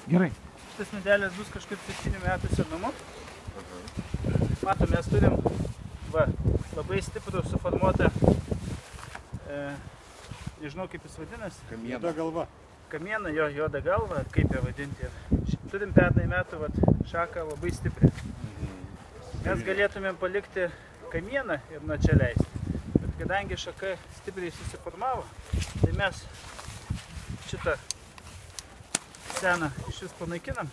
Gerai. Šitas medelis bus kažkaip 7 metų senumo. Matom, mes turim labai stiprų suformuotą, nežinau kaip jis vadinasi. Juoda galva. Kamieną, jo juodą galvą, kaip ją vadinti. Turim pernai metų šaką labai stiprią. Mes galėtumėm palikti kamieną ir nuo čia leisti. Bet kadangi šaka stipriai susiformavo, tai mes šitą seną iš vis panaikinam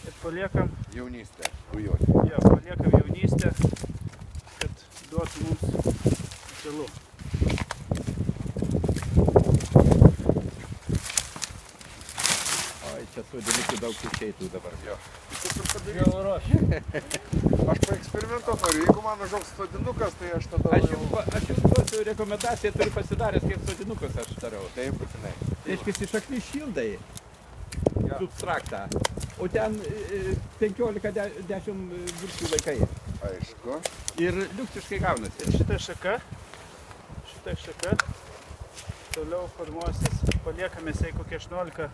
ir paliekam jaunystę, rujoti. Jo, paliekam jaunystę, kad duotų mums žalų. Oi, čia sodinukų daug išeitų dabar. Jo. Aš paeksperimentuot noriu, jeigu man užaugs sodinukas, tai aš tada Aš jums duosiu rekomendaciją, turiu pasidaręs, kaip sodinukas aš darau. Taip, būtinai. Reiškia, šaknis šildai substraktą, o ten 15-10 viršų laikai. Aišku. Ir liuksiškai gaunasi. Ir šita šaka toliau formuosis, paliekame jisai kokie 18,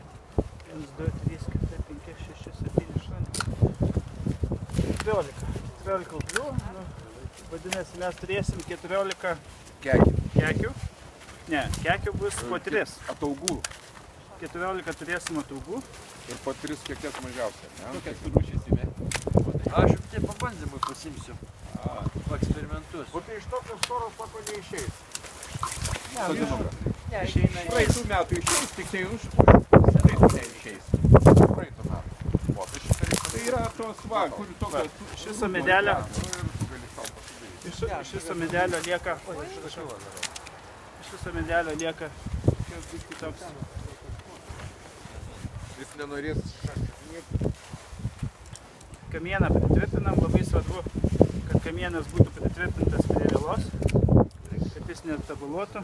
1, 2, 3, 4, 5, 6, 7, 8, 14 ūglių. Vadinasi, mes turėsim 14 kekių. Ne, kekių bus po 3. Ataugų. 14 turėsim ataugų. Ir po 3 kekės mažiausiai. Kokias tu rūšysime? Aš tai pabandymui pasimsiu. Eksperimentus. O tai iš tokios storos sako neišeis. Sodinukas. Išeina į Praeitų metų išeis, tik tai už senai neišeis. Praeitų metų. O, tai šitą reikia. Tai yra tos, kur tokios... iš viso medelio. Ir tu gali savo pasidaryti. Iš viso medelio lieka. Iš viso medelio lieka. Toks. Jis nenorės Kamieną pritvirtinam, labai svarbu, kad kamienas būtų pritvirtintas prie vielos, kad jis netabuluotų.